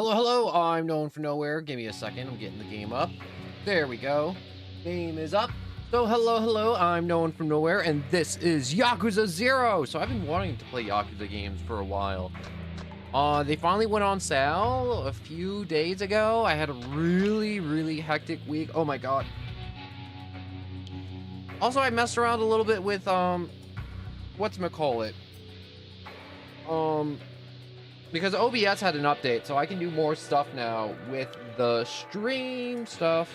Hello, hello, I'm known for nowhere. Give me a second, I'm getting the game up. There we go. Game is up. So, hello, hello, I'm known from nowhere, and this is Yakuza 0. So, I've been wanting to play Yakuza games for a while. They finally went on sale a few days ago. I had a really hectic week. Oh my god. Also, I messed around a little bit with, whatchamacallit? Um, Because OBS had an update, so I can do more stuff now with the stream stuff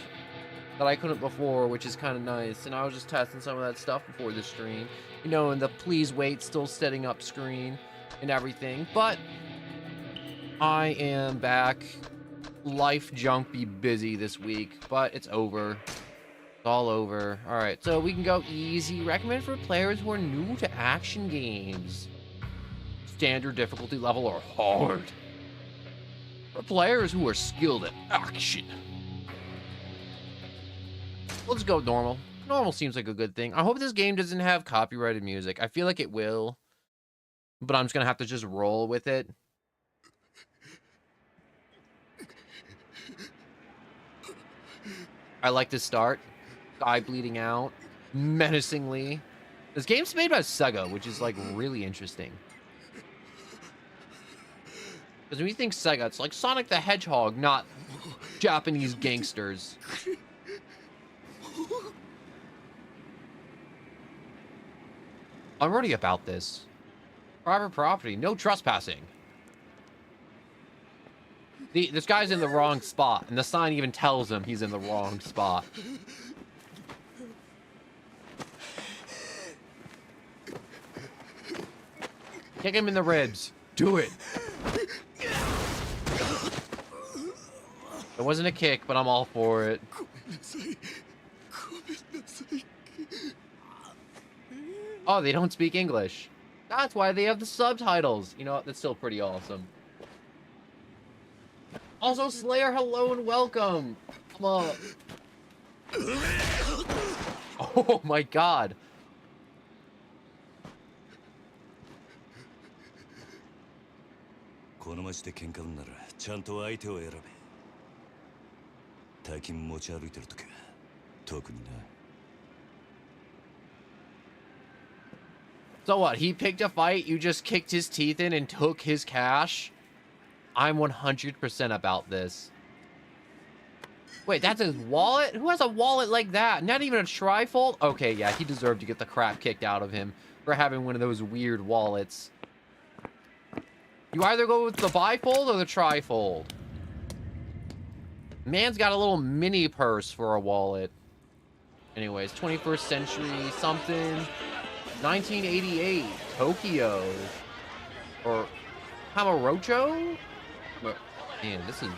that I couldn't before, which is kind of nice. And I was just testing some of that stuff before the stream, you know, and the please wait still setting up screen and everything. But I am back. Life junk be busy this week, but it's over. It's all over. All right, so we can go easy. Recommend for players who are new to action games. Standard difficulty level or hard. For players who are skilled at action. Let's go normal. Normal seems like a good thing. I hope this game doesn't have copyrighted music. I feel like it will. But I'm just gonna have to just roll with it. I like to start. Eye bleeding out. Menacingly. This game's made by Sega, which is like really interesting. Because when you think Sega, it's like Sonic the Hedgehog, not Japanese gangsters. I'm already about this. Private property, no trespassing. This guy's in the wrong spot, and the sign even tells him he's in the wrong spot. Kick him in the ribs. Do it. It wasn't a kick, but I'm all for it. Oh, they don't speak English. That's why they have the subtitles. You know, that's still pretty awesome. Also, Slayer, hello and welcome. Come on. Oh my god. So what, he picked a fight, you just kicked his teeth in and took his cash? I'm 100% about this. Wait, that's his wallet? Who has a wallet like that? Not even a trifold? Okay, yeah, he deserved to get the crap kicked out of him for having one of those weird wallets. You either go with the bifold or the trifold. Man's got a little mini purse for a wallet. Anyways, 21st century something. 1988, Tokyo. Or Kamurocho? Man, this is...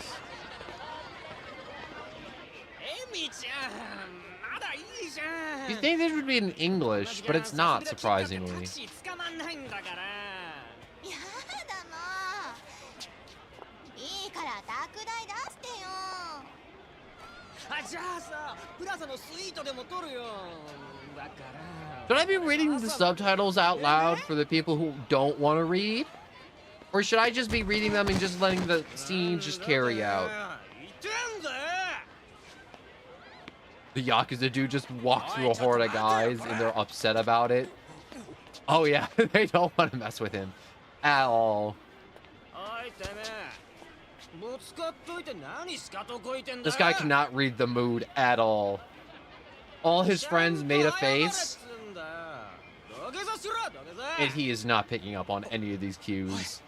You think this would be in English, but it's not, surprisingly. Should I be reading the subtitles out loud for the people who don't want to read? Or should I just be reading them and just letting the scenes just carry out? The Yakuza dude just walked through a horde of guys and they're upset about it. Oh yeah, they don't want to mess with him at all. This guy cannot read the mood at all. All his friends made a face, and he is not picking up on any of these cues.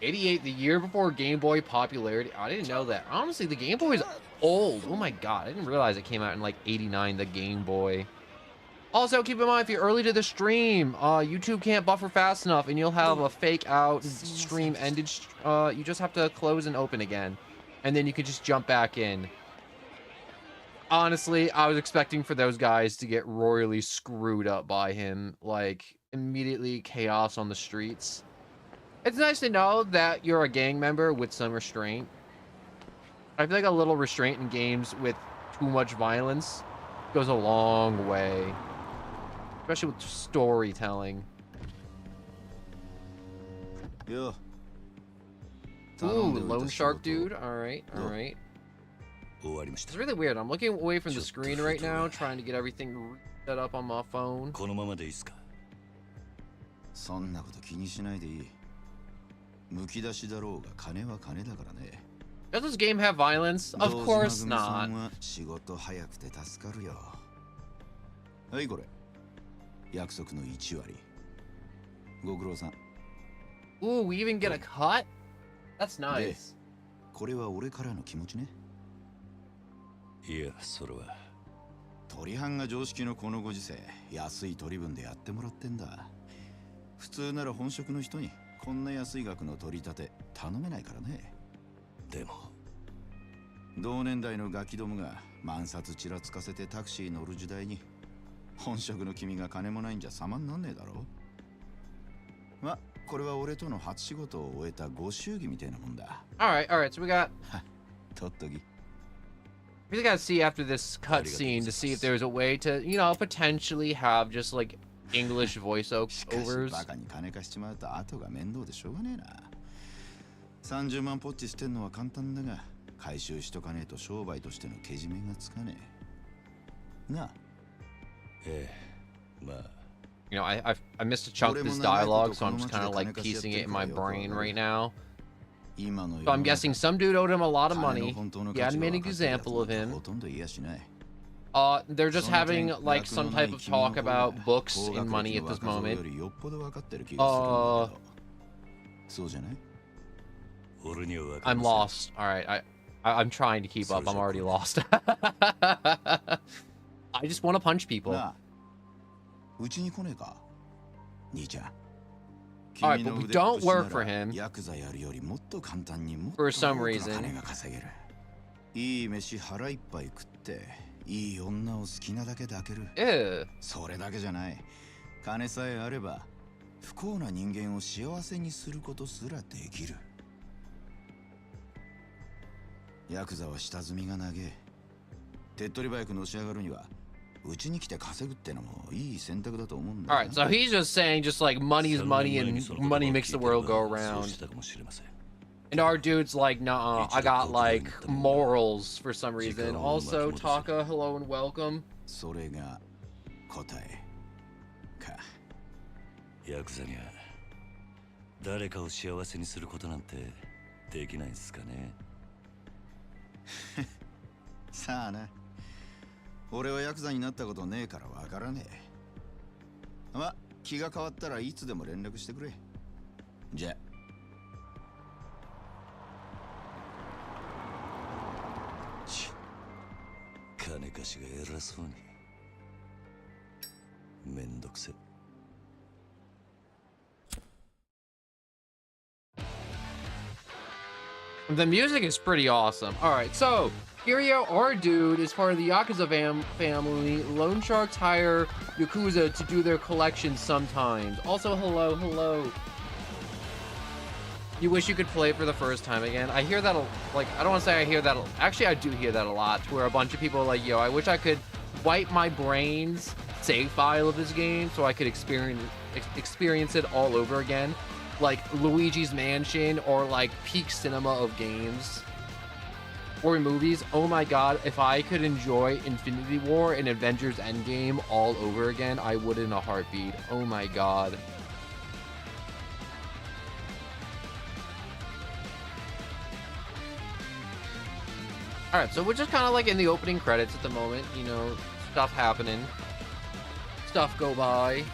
'88, the year before Game Boy popularity. I didn't know that. Honestly, the Game Boy is old. Oh my god, I didn't realize it came out in like '89, the Game Boy. Also, keep in mind, if you're early to the stream, YouTube can't buffer fast enough, and you'll have a fake out stream ended. You just have to close and open again, and then you can just jump back in. Honestly, I was expecting for those guys to get royally screwed up by him, like immediately chaos on the streets. It's nice to know that you're a gang member with some restraint. I feel like a little restraint in games with too much violence goes a long way. especially with storytelling. Yo. Ooh, loan shark dude. All right, all right. It's really weird. I'm looking away from the screen right now, trying to get everything set up on my phone. そんなこと気にしないでいい。むき出しだろうが金は金だからね。Does this game have violence? Of course not. 仕事早くて助かるよ。はいこれ。約束の1割。ご苦労さん。Ooh, we even get a cut? That's nice. これは俺からの気持ちね。いや、それは。鳥飯が常識のこのご時世、安い取り分でやってもらってんだ。普通なら本職の人にこんな安い額の取り立て頼めないからね。でも同年代のガキどもが万札ちらつかせてタクシー乗る時代に本職の君が金もないんじゃ様になんねえだろ。ま、これは俺との初仕事を終えたご祝儀みたいなもんだ。Alright, alright, so we got... 取っとき。We gotta see after this cutscene to see if there's a way to, you know, potentially have just like English voiceovers. バカに金貸しちまうと後が面倒でしょうがねえな。30万ポッチ捨てんのは簡単だが、回収しとかねえと商売としてのけじめがつかねえ。なあ。まあ。You know, I missed a chunk of this dialogue, so I'm just kind of like piecing it in my brain right now. So I'm guessing some dude owed him a lot of money. He had made an example of him. They're just having like some type of talk about books and money at this moment. I'm lost. All right, I'm trying to keep up. I'm already lost. I just want to punch people. Alright, but we don't work for him for some reason. いい飯腹いっぱい食っていい女を好きなだけ抱ける。それだけじゃない。金さえあれば不幸な人間を幸せにすることすらできる。ヤクザは下積みが長え。手っ取り早くのし上がるには Alright, so he's just saying just like money is money and money makes the world go around. And our dude's like, nah, I got like morals for some reason. Also, Taka, hello and welcome. それが答えか。ヤクザには誰かを幸せにすることなんてできないんすかね。さあな。 俺はヤクザになったことねえからわからねえ。ま、気が変わったらいつでも連絡してくれ。じゃ。金貸しが偉そうに。めんどくせ。The music is pretty awesome. Alright, so Kiryu, our dude, is part of the Yakuza family. Loan sharks hire Yakuza to do their collections sometimes. Also, hello, hello. You wish you could play it for the first time again. I hear that, like, I don't want to say I hear that. Actually, I do hear that a lot, where a bunch of people are like, yo, I wish I could wipe my brain's save file of this game so I could experience it all over again. Like Luigi's Mansion or like peak cinema of games or movies. Oh my god, if I could enjoy Infinity War and Avengers Endgame all over again, I would in a heartbeat. Oh my god. Alright, so we're just kind of like in the opening credits at the moment, you know, stuff happening. Stuff go by.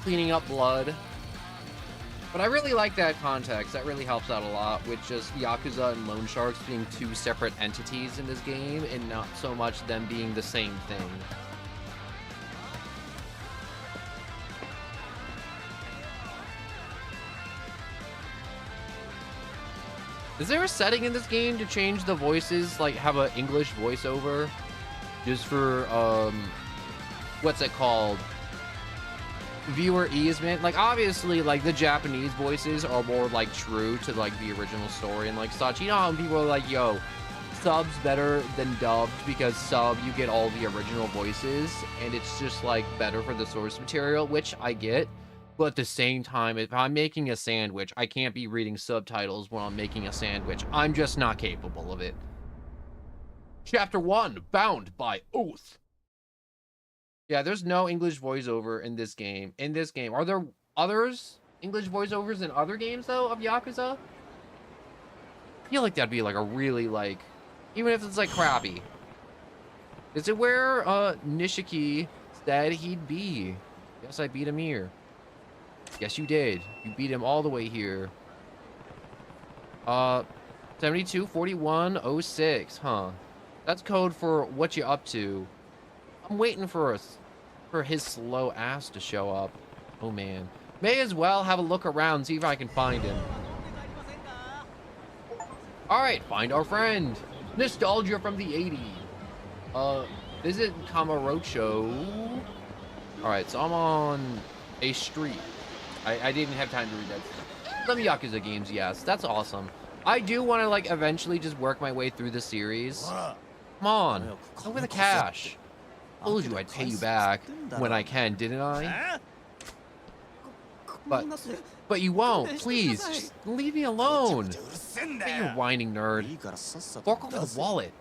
Cleaning up blood. But I really like that context. That really helps out a lot with just Yakuza and Loan Sharks being two separate entities in this game and not so much them being the same thing. Is there a setting in this game to change the voices, like have an English voiceover? Just for, what's it called? Viewer easement. Like obviously like the Japanese voices are more like true to like the original story and like such. You know how people are like, yo, subs better than dubbed because sub you get all the original voices and it's just like better for the source material, which I get. But at the same time, if I'm making a sandwich, I can't be reading subtitles when I'm making a sandwich. I'm just not capable of it. Chapter 1, Bound by Oath. Yeah, there's no English voiceover in this game. Are there others English voiceovers in other games though of Yakuza? I feel like that'd be like a really like, even if it's like crappy. Is it where Nishiki said he'd be? Yes, I beat him here. Yes, you did. You beat him all the way here. 72 41 06, huh? That's code for what you up to. I'm waiting for his slow ass to show up. Oh man. May as well have a look around, see if I can find him. Alright, find our friend. Nostalgia from the 80s. Visit Kamurocho. Alright, so I'm on a street. I didn't have time to read that. Some Yakuza games, yes. That's awesome. I do want to, like, eventually just work my way through the series. Come on. Over the cash. Told you I'd pay you back when I can, didn't I? But you won't. Please, just leave me alone. Hey, you whining nerd. Fork over the wallet.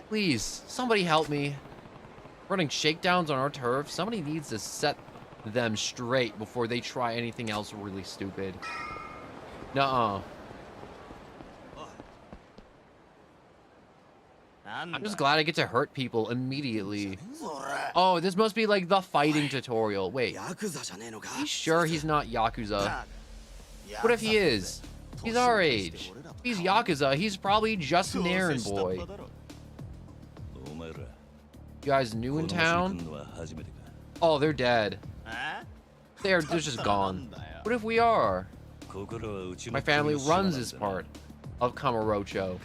Please, somebody help me. Running shakedowns on our turf. Somebody needs to set them straight before they try anything else really stupid. Nuh-uh. I'm just glad I get to hurt people immediately. Oh, this must be like the fighting tutorial. Wait, he's sure he's not Yakuza? What if he is? He's our age. If he's Yakuza, he's probably just an errand boy. You guys new in town? Oh, they're dead. They're just gone. What if we are? My family runs this part of Kamurocho.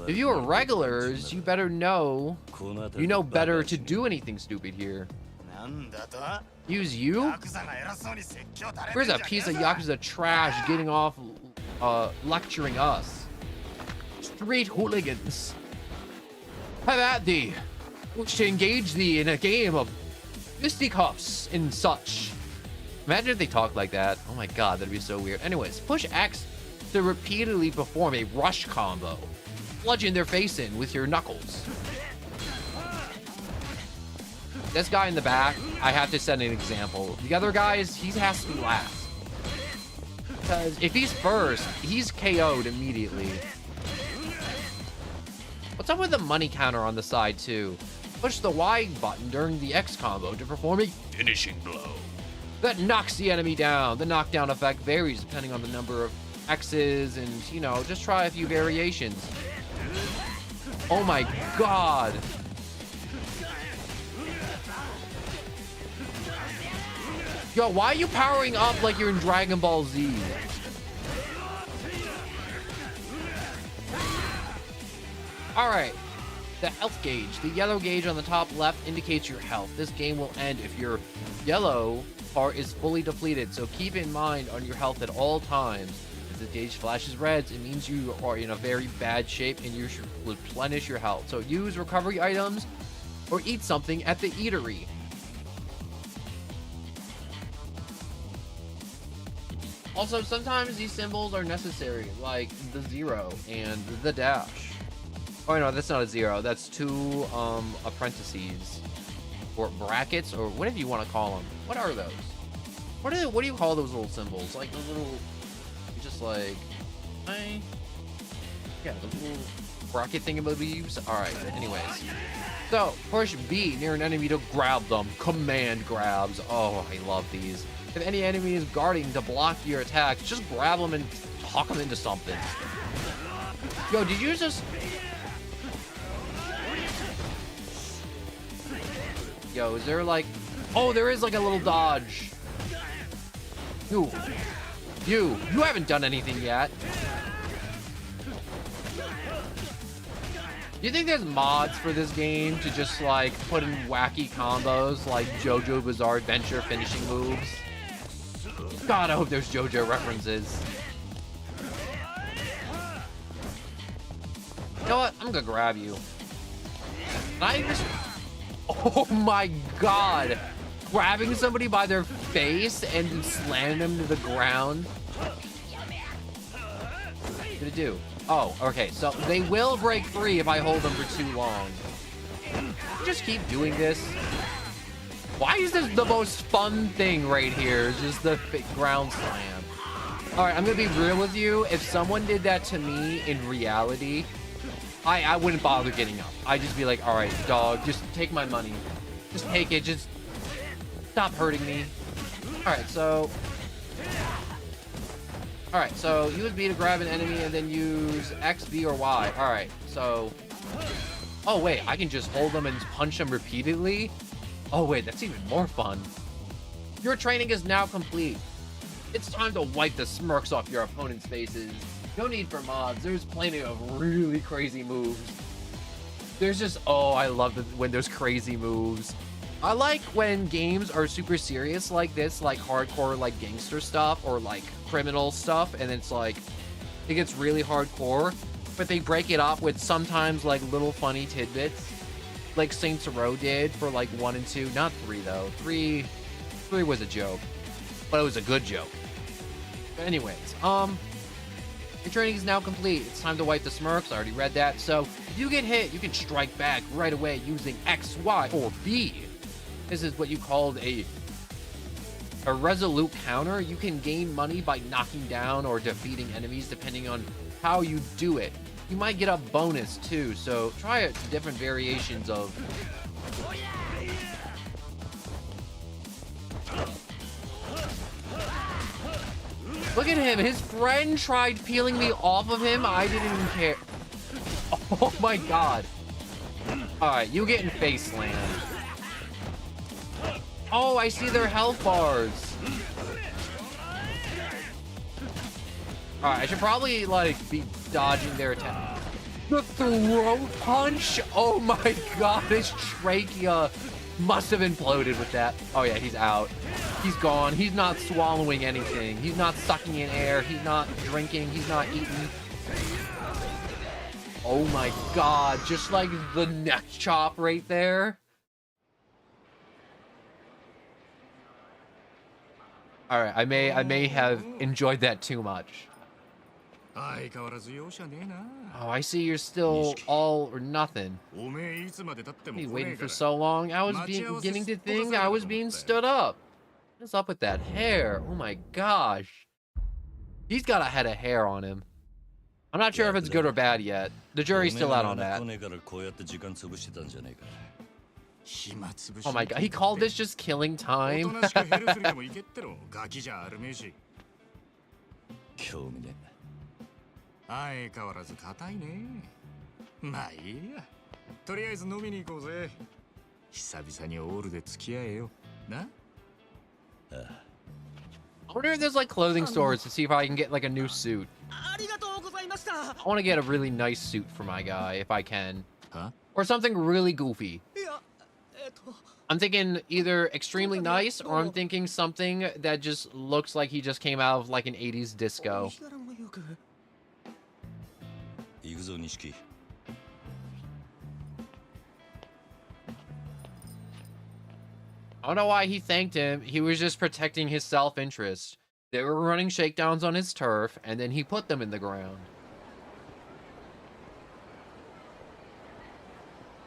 If you are regulars, you better know. You know better to do anything stupid here. Use you? Where's a piece of Yakuza trash getting off lecturing us? Street hooligans. Have at thee. Wish to engage thee in a game of fisticuffs and such. Imagine if they talk like that. Oh my god, that'd be so weird. Anyways, push X to repeatedly perform a rush combo. Bludgeon their face in with your knuckles. This guy in the back, I have to set an example. The other guys, he has to be last. Because if he's first, he's KO'd immediately. What's up with the money counter on the side too? Push the Y button during the X combo to perform a finishing blow. That knocks the enemy down. The knockdown effect varies depending on the number of X's and, you know, just try a few variations. Oh my god. Yo, why are you powering up like you're in Dragon Ball Z? Alright. The health gauge. The yellow gauge on the top left indicates your health. This game will end if your yellow part is fully depleted, so keep in mind on your health at all times. If the gauge flashes reds, it means you are in a very bad shape and you should replenish your health. So use recovery items or eat something at the eatery. Also, sometimes these symbols are necessary, like the 0 and the dash. Oh no, that's not a 0. That's 2 apprentices. Or brackets, or whatever you want to call them. What are those? What do you call those little symbols? Like the little, just like, yeah, the little bracket thingamabobs. All right. Anyways, so push B near an enemy to grab them. Command grabs. Oh, I love these. If any enemy is guarding to block your attacks, just grab them and talk them into something. Yo, did you just? Yo, is there like... Oh, there is like a little dodge. You haven't done anything yet. Do you think there's mods for this game to just like put in wacky combos like JoJo Bizarre Adventure finishing moves? God, I hope there's JoJo references. know what? I'm gonna grab you. Can I just... Oh my god. Grabbing somebody by their face and slamming them to the ground. What did it do? Oh, okay. So they will break free if I hold them for too long. Just keep doing this. Why is this the most fun thing right here? Just the ground slam. All right, I'm gonna be real with you. If someone did that to me in reality, I wouldn't bother getting up. I'd just be like, all right, dog, just take my money. Just take it. Just stop hurting me. All right, so use B to grab an enemy and then use X, B, or Y. All right, so, oh wait, I can just hold them and punch them repeatedly. Oh wait, that's even more fun. Your training is now complete. It's time to wipe the smirks off your opponent's faces. No need for mods. There's plenty of really crazy moves. There's just, oh, I love it when there's crazy moves. I like when games are super serious like this, like hardcore, like gangster stuff or like criminal stuff, and it's like, it gets really hardcore, but they break it up with sometimes like little funny tidbits, like Saints Row did for like 1 and 2, not 3 though. 3 was a joke, but it was a good joke. But anyways, your training is now complete. It's time to wipe the smirks. I already read that. So if you get hit, you can strike back right away using X, Y, or B. This is what you called a resolute counter. You can gain money by knocking down or defeating enemies depending on how you do it. You might get a bonus too, so try it, different variations of... Look at him, his friend tried peeling me off of him. I didn't even care. Oh my god. Alright, you getting face slammed. Oh, I see their health bars. Alright, I should probably, like, be dodging their attack. The throat punch? Oh my god, his trachea must have imploded with that. Oh yeah, he's out. He's gone. He's not swallowing anything. He's not sucking in air. He's not drinking. He's not eating. Oh my god, just like the neck chop right there. All right, I may have enjoed that too much. Oh, I see you're still all or nothing. Me waiting for so long. I was beginning to think I was being stood up. What's up with that hair? Oh my gosh. He's got a head of hair on him. I'm not sure if it's good or bad yet. The jury's still out on that. Oh my god, he called this just killing time? I wonder if there's like clothing stores to see if I can get like a new suit. I want to get a really nice suit for my guy if I can. Huh? Or something really goofy. I'm thinking either extremely nice or I'm thinking something that just looks like he just came out of like an 80s disco. I don't know why he thanked him. He was just protecting his self-interest. They were running shakedowns on his turf, and then he put them in the ground.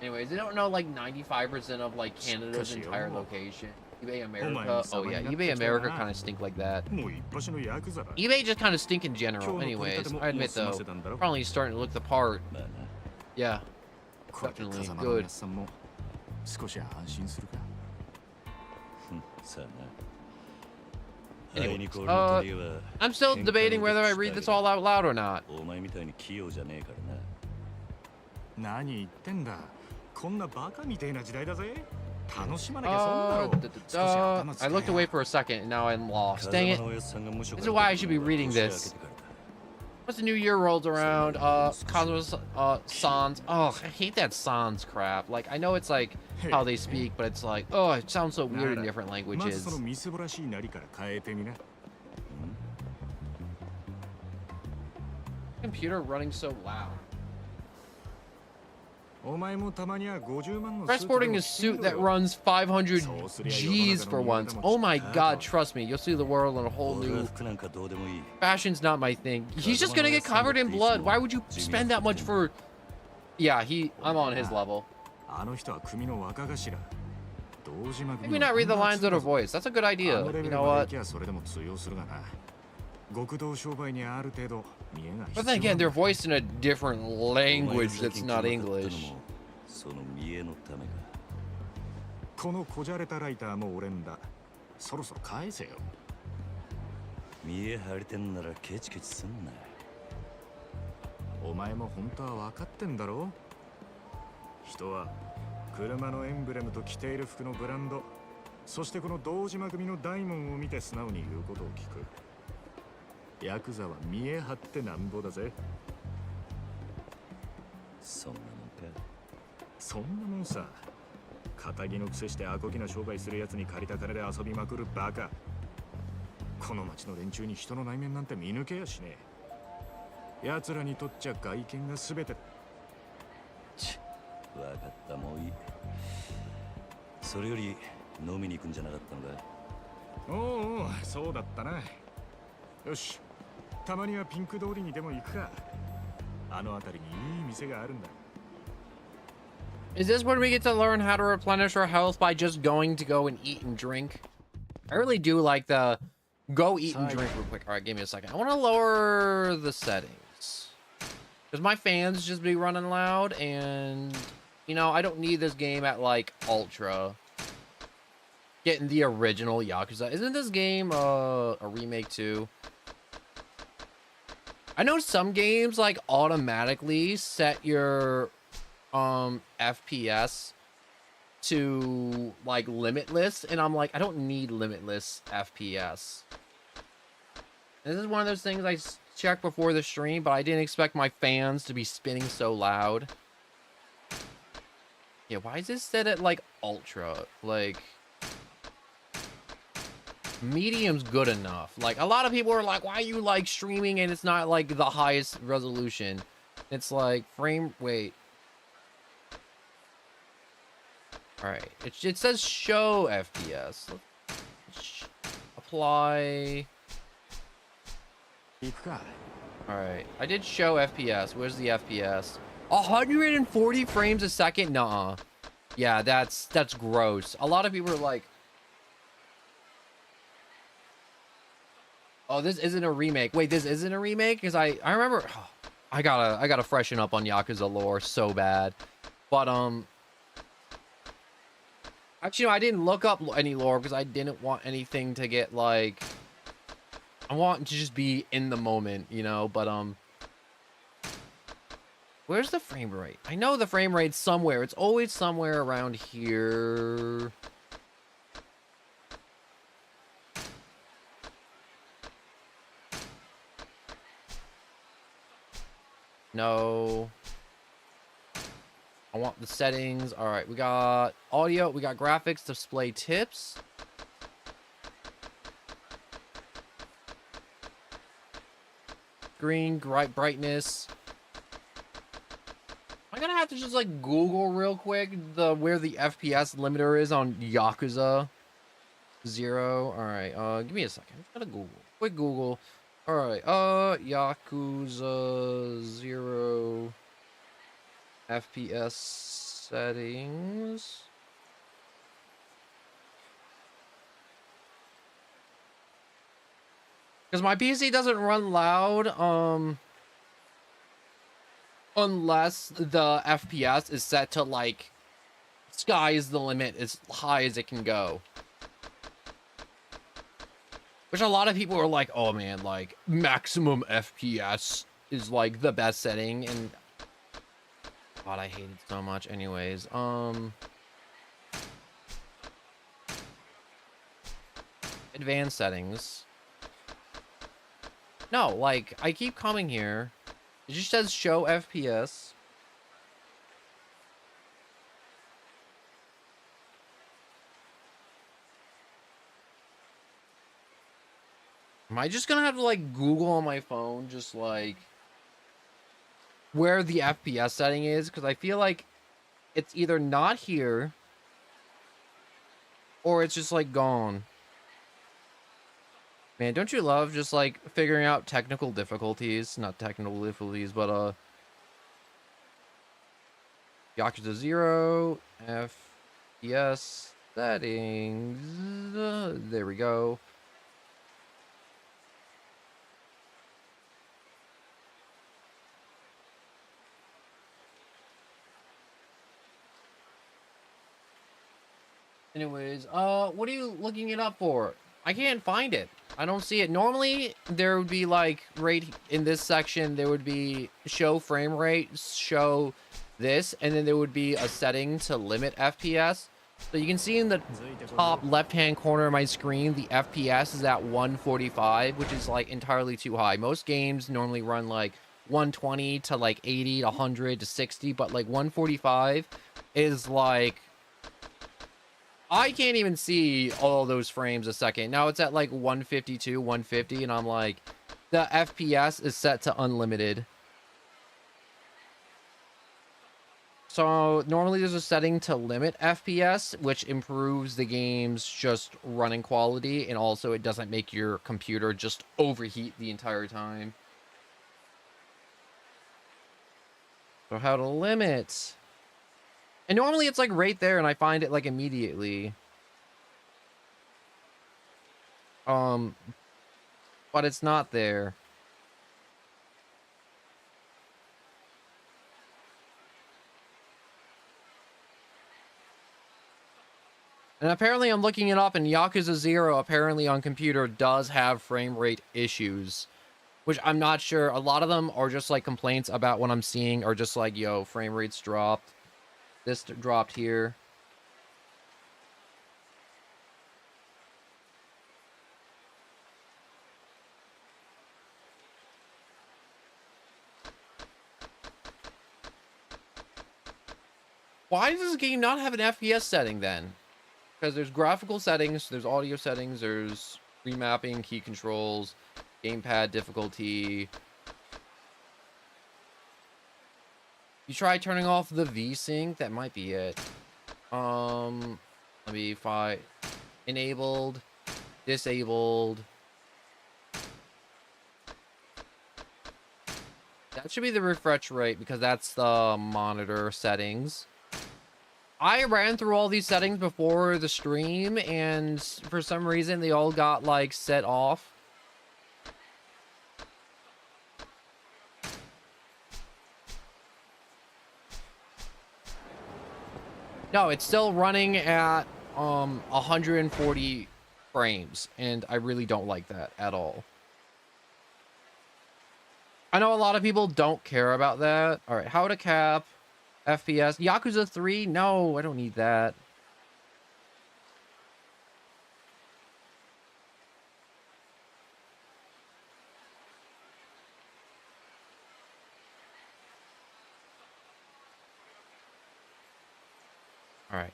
Anyways, they don't know like 95% of like Canada's entire location. eBay America. Oh yeah, eBay America kind of stink like that. eBay just kind of stink in general. Anyways, I admit though, probably starting to look the part. Yeah, definitely good. Anyways, I'm still debating whether I read this all out loud or not. I looked away for a second and now I'm lost. Dang it. This is why I should be reading this. Once the new year rolls around, Cosmos, Sans. Oh, I hate that Sans crap. Like, I know it's like how they speak, but it's like, oh, it sounds so weird in different languages. Computer running so loud. Try sporting a suit that runs 500 G's for once. Oh my god, trust me, you'll see the world in a whole new... Fashion's not my thing. He's just gonna get covered in blood. Why would you spend that much for... Yeah, I'm on his level. Maybe not read the lines of her voice. That's a good idea. You know what? But then again, they're voiced in a different language that's not English. このこじゃれたライターも俺んだ。そろそろ返せよ。見え張りてんならケチケチすんな。お前も本当は分かってんだろ。人は車のエンブレムと着ている服のブランド、そしてこの堂島組の大門を見て素直に言うことを聞く。ヤクザは見え張ってなんぼだぜ。そんなもんか。そんなもんさ。仇のくせしてアコギな商売するやつに借りた金で遊びまくるバカ。この町の連中に人の内面なんて見抜けやしねえ。奴らにとっちゃ外見が全てだ。分かった、もういい。それより飲みに行くんじゃなかったのか。おうおう、そうだったな。よし、たまにはピンク通りにでも行くか。あの辺りにいい店があるんだ。Is this when we get to learn how to replenish our health by just going to go and eat and drink? I really do like the go eat and drink real quick. All right, give me a second. I want to lower the settings because my fans just be running loud, and you know I don't need this game at like ultra. Getting the original Yakuza. Isn't this game a remake too? I know some games like automatically set your FPS to like limitless, and I'm like, I don't need limitless FPS. This is one of those things I checked before the stream, but I didn't expect my fans to be spinning so loud. Yeah, why is this set at like ultra? Like medium's good enough. Like a lot of people are like, why are you like streaming and it's not like the highest resolution? It's like wait. All right, it says show FPS. Let's apply. All right, I did show FPS. Where's the FPS? 140 frames a second? Nuh-uh. Yeah, that's gross. A lot of people are like, oh, this isn't a remake. Wait, this isn't a remake? Because I remember, oh, I gotta freshen up on Yakuza lore so bad. But actually, no, I didn't look up any lore because I didn't want anything to get like, I want to just be in the moment, you know. But where's the frame rate? I know the frame rate's somewhere. It's always somewhere around here. No. I want the settings. All right, we got audio, we got graphics, display tips. Screen brightness. I'm gonna have to just like Google real quick where the FPS limiter is on Yakuza 0. All right, give me a second. I'm gonna Google. Quick Google. All right, Yakuza 0 FPS settings. Because my PC doesn't run loud, unless the FPS is set to like sky is the limit, as high as it can go. Which a lot of people are like, oh man, like maximum FPS is like the best setting, and God, I hate it so much. Anyways, advanced settings. No, like I keep coming here. It just says show FPS. Am I just gonna have to like Google on my phone, just like where the FPS setting is? Because I feel like it's either not here or it's just like gone. Man, don't you love just like figuring out technical difficulties? Not technical difficulties, but Yakuza 0 FPS settings. There we go. Anyways, what are you looking it up for? I can't find it. I don't see it. Normally, there would be like right in this section, there would be show frame rate, show this, and then there would be a setting to limit FPS. So you can see in the top left-hand corner of my screen, the FPS is at 145, which is like entirely too high. Most games normally run like 120 to like 80 to 100 to 60, but like 145 is like, I can't even see all those frames a second. Now it's at like 152, 150, and I'm like, the FPS is set to unlimited. So normally there's a setting to limit FPS, which improves the game's just running quality, and also it doesn't make your computer just overheat the entire time. So how to limit? And normally it's like right there and I find it like immediately. But it's not there. And apparently I'm looking it up, and Yakuza 0 apparently on computer does have frame rate issues, which I'm not sure. A lot of them are just like complaints about what I'm seeing, or just like, yo, frame rates dropped. This dropped here. Why does this game not have an FPS setting then? Because there's graphical settings, there's audio settings, there's remapping, key controls, gamepad difficulty. You try turning off the V-Sync, that might be it. Let me find enabled, disabled. That should be the refresh rate because that's the monitor settings. I ran through all these settings before the stream, and for some reason they all got like set off. No, it's still running at 140 frames, and I really don't like that at all. I know a lot of people don't care about that. All right, how to cap FPS. Yakuza 3? No, I don't need that. All right.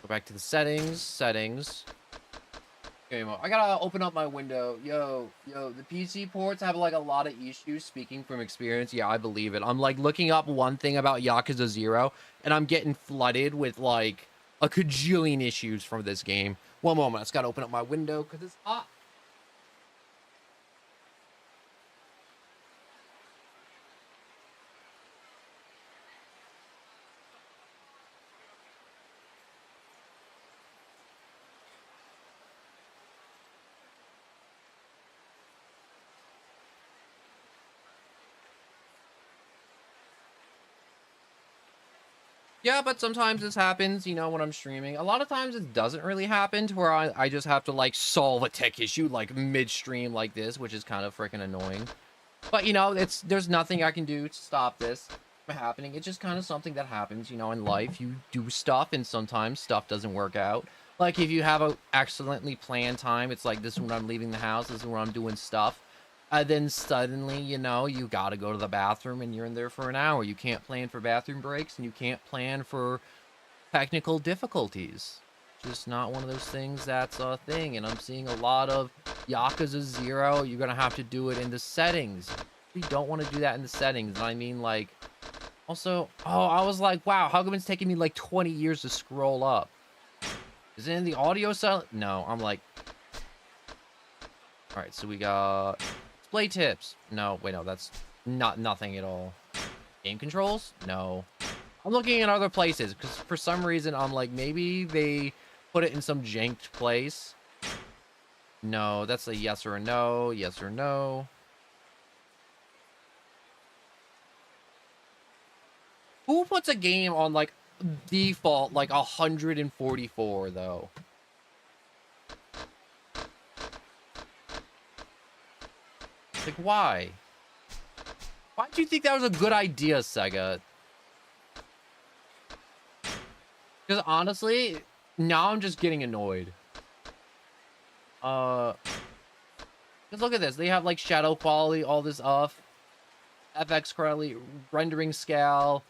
Go back to the settings. Okay, I gotta open up my window. Yo, the PC ports have like a lot of issues, speaking from experience. Yeah, I believe it. I'm like looking up one thing about Yakuza 0, and I'm getting flooded with like a cajillion issues from this game. One moment, I just gotta open up my window because it's hot. Yeah, but sometimes this happens, you know, when I'm streaming. A lot of times it doesn't really happen to where I just have to, like, solve a tech issue, like, mid-stream like this, which is kind of freaking annoying. But, you know, there's nothing I can do to stop this from happening. It's just kind of something that happens, you know, in life. You do stuff, and sometimes stuff doesn't work out. Like, if you have a excellently planned time, it's like, this is when I'm leaving the house, this is when I'm doing stuff. And then suddenly, you know, you gotta go to the bathroom and you're in there for an hour. You can't plan for bathroom breaks, and you can't plan for technical difficulties. Just not one of those things that's a thing. And I'm seeing a lot of Yakuza 0. You're gonna have to do it in the settings. You don't want to do that in the settings. And I mean, like, Also, oh, I was like, wow, how come it's taking me like 20 years to scroll up? Is it in the audio cell? No, I'm like, all right, so we got display tips. No, wait, no, that's nothing at all. Game controls? No. I'm looking at other places because for some reason I'm like, maybe they put it in some janked place. No, that's a yes or a no, yes or no. Who puts a game on like default like 144 though? Like why? Why do you think that was a good idea, Sega? Because honestly, now I'm just getting annoyed. Because look at this. They have like shadow quality, all this off. FX quality, rendering scale.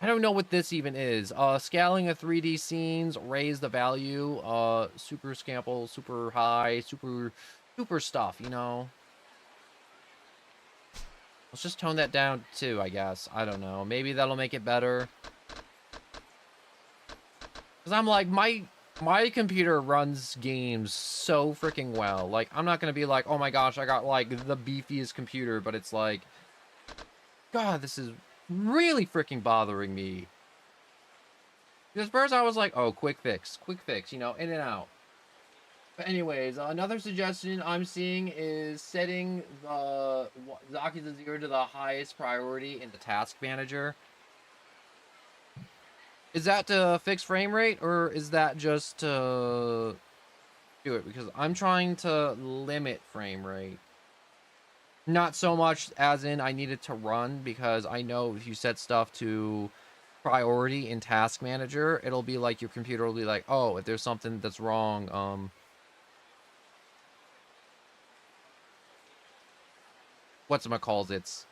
I don't know what this even is. Scaling of 3D scenes, raise the value. Super scample, super high, super stuff, you know? Let's just tone that down too, I guess. I don't know. Maybe that'll make it better. Because I'm like, my computer runs games so freaking well. Like, I'm not going to be like, oh my gosh, I got like the beefiest computer, but it's like, God, this is really freaking bothering me. Because first I was like, oh, quick fix, you know, in and out. But anyways, another suggestion I'm seeing is setting the Yakuza 0 to the highest priority in the task manager. Is that to fix frame rate, or is that just to do it? Because I'm trying to limit frame rate. Not so much as in I need it to run, because I know if you set stuff to priority in task manager, it'll be like your computer will be like, oh, if there's something that's wrong, whatchamacallit.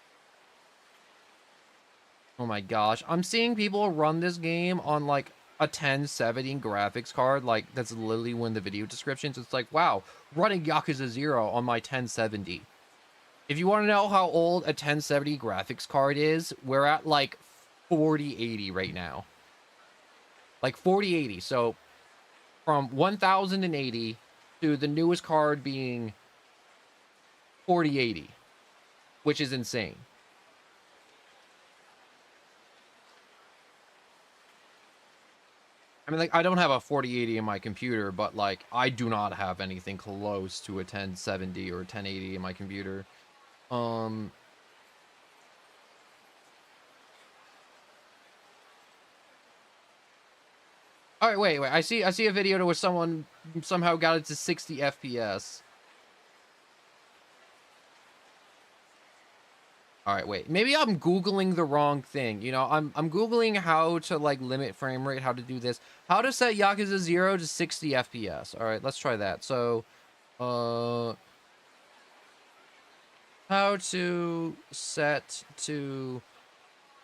Oh my gosh, I'm seeing people run this game on like a 1070 graphics card. Like, that's literally one of the video descriptions. It's like, wow, running Yakuza 0 on my 1070. If you want to know how old a 1070 graphics card is, we're at like 4080 right now. Like 4080. So from 1080 to the newest card being 4080, which is insane. I mean, like, I don't have a 4080 in my computer, but like, I do not have anything close to a 1070 or 1080 in my computer. All right, wait. I see a video where someone somehow got it to 60 FPS. All right, wait. Maybe I'm Googling the wrong thing. You know, I'm Googling how to like limit frame rate, how to do this, how to set Yakuza 0 to 60 FPS. All right, let's try that. So, how to set to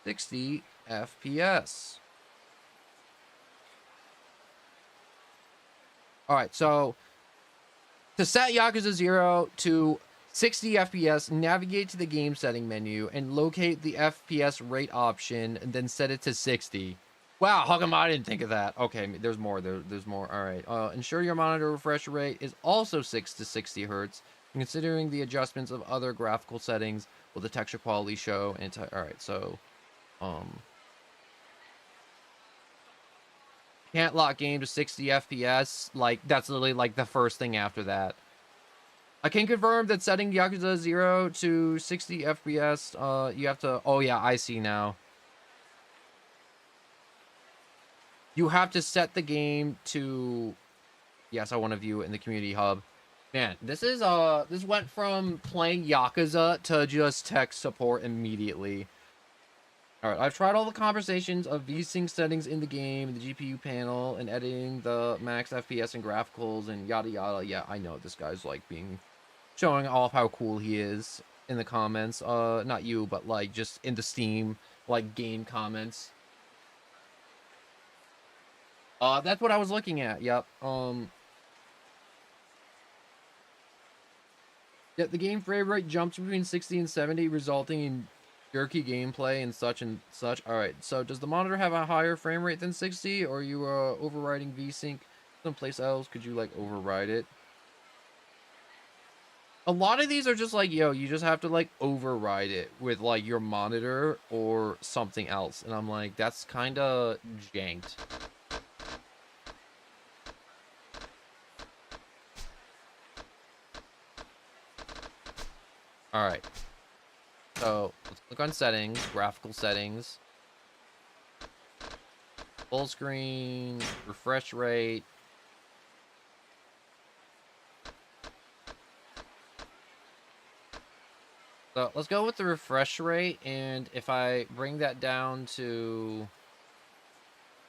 60 FPS. All right, so to set Yakuza 0 to 60 FPS, navigate to the game setting menu and locate the FPS rate option and then set it to 60. Wow, how come I didn't think of that? Okay, there's more. There's more. All right. Ensure your monitor refresh rate is also 6 to 60 hertz. Considering the adjustments of other graphical settings, will the texture quality show? All right, so, can't lock game to 60 FPS. Like, that's literally like the first thing after that. I can confirm that setting Yakuza 0 to 60 FPS, you have to... Oh, yeah, I see now. You have to set the game to... Yes, I want to view it in the community hub. Man, this is, this went from playing Yakuza to just tech support immediately. Alright, I've tried all the conversations of VSync settings in the game, the GPU panel, and editing the max FPS and graphicals, and yada yada. Yeah, I know this guy's, like, showing off how cool he is in the comments. Not you, but like just in the Steam, like, game comments. That's what I was looking at. Yep. Yeah, the game frame rate jumps between 60 and 70, resulting in jerky gameplay and such and such. All right, so does the monitor have a higher frame rate than 60, or are you overriding VSync someplace else? Could you like override it? A lot of these are just like, yo, you just have to like override it with like your monitor or something else, and I'm like, that's kind of janked. All right, so let's click on settings, graphical settings, full screen, refresh rate. So let's go with the refresh rate, and if I bring that down to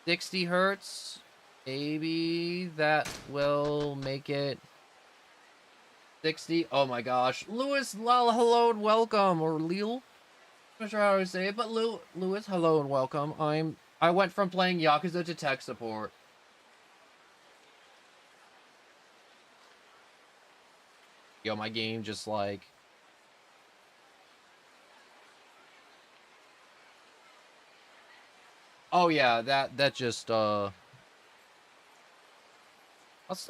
60 hertz, maybe that will make it 60. Oh my gosh. Lewis, hello and welcome. Or Lil. I'm not sure how to say it, but Lewis, hello and welcome. I went from playing Yakuza to tech support. Yo, my game just like... Oh yeah, that just let's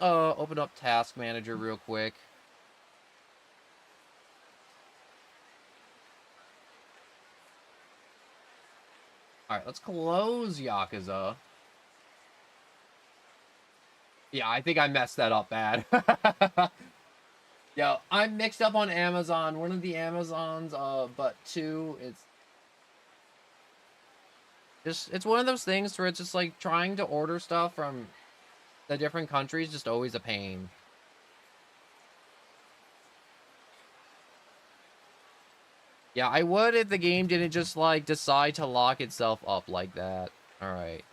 open up Task Manager real quick. All right, let's close Yakuza. Yeah, I think I messed that up bad. Yo, I'm mixed up on Amazon. One of the Amazons, but two, it's one of those things where it's just like trying to order stuff from the different countries, just always a pain. Yeah, I would if the game didn't just like decide to lock itself up like that. All right.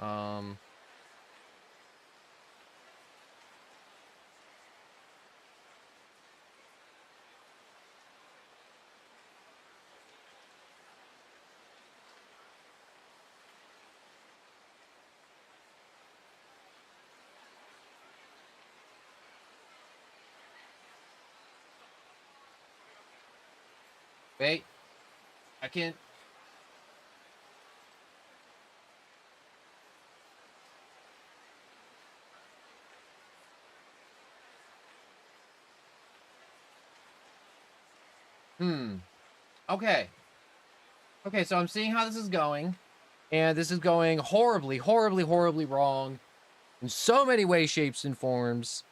Wait. I can't. Okay. Okay, so I'm seeing how this is going. And this is going horribly, horribly, horribly wrong in so many ways, shapes, and forms.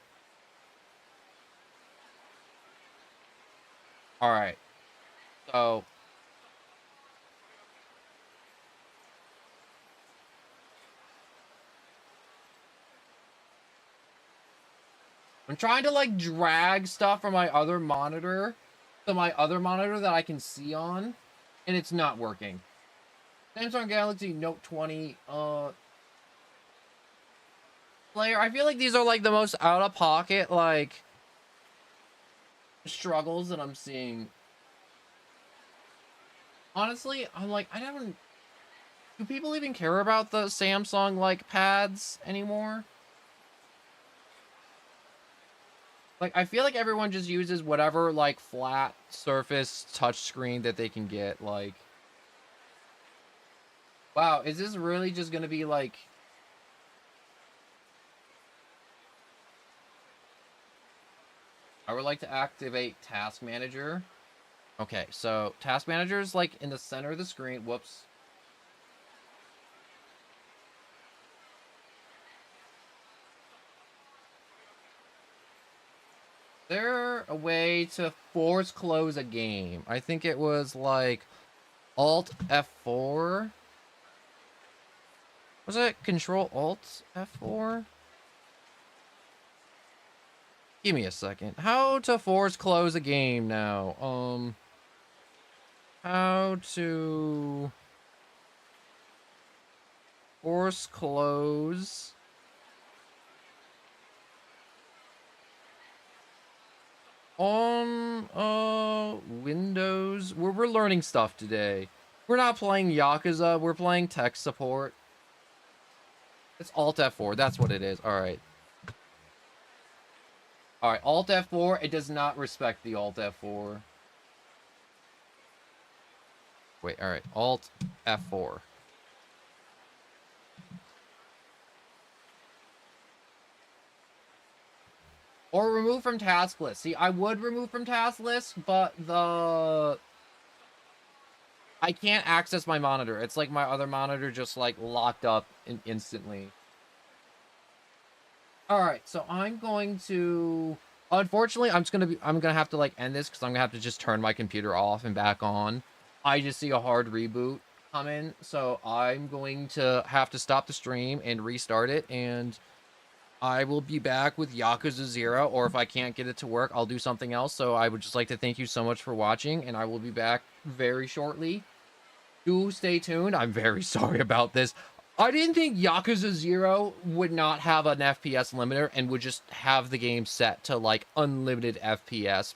All right. So I'm trying to like drag stuff from my other monitor to my other monitor that I can see on, and it's not working. Samsung Galaxy Note 20 player. I feel like these are like the most out of pocket like struggles that I'm seeing. Honestly, I'm like, I don't... Do people even care about the Samsung like pads anymore? Like, I feel like everyone just uses whatever like flat surface touchscreen that they can get. Like, wow, is this really just gonna be like... I would like to activate Task Manager. Okay, so Task Manager is like in the center of the screen. Whoops. Is there a way to force close a game? I think it was like Alt F4. Was it Control Alt F4? Give me a second. How to force close a game now? How to force close on Windows. We're learning stuff today. We're not playing Yakuza, we're playing tech support. It's Alt F4, that's what it is. Alright. Alright, Alt F4, it does not respect the Alt F4. Wait, all right. Alt F4. Or remove from task list. See, I would remove from task list, but I can't access my monitor. It's like my other monitor just like locked up instantly. All right, so I'm going to, unfortunately, I'm gonna have to like end this because I'm gonna have to just turn my computer off and back on. I just see a hard reboot coming, so I'm going to have to stop the stream and restart it, and I will be back with Yakuza 0, or if I can't get it to work, I'll do something else. So I would just like to thank you so much for watching, and I will be back very shortly. Do stay tuned. I'm very sorry about this. I didn't think Yakuza 0 would not have an FPS limiter and would just have the game set to like unlimited FPS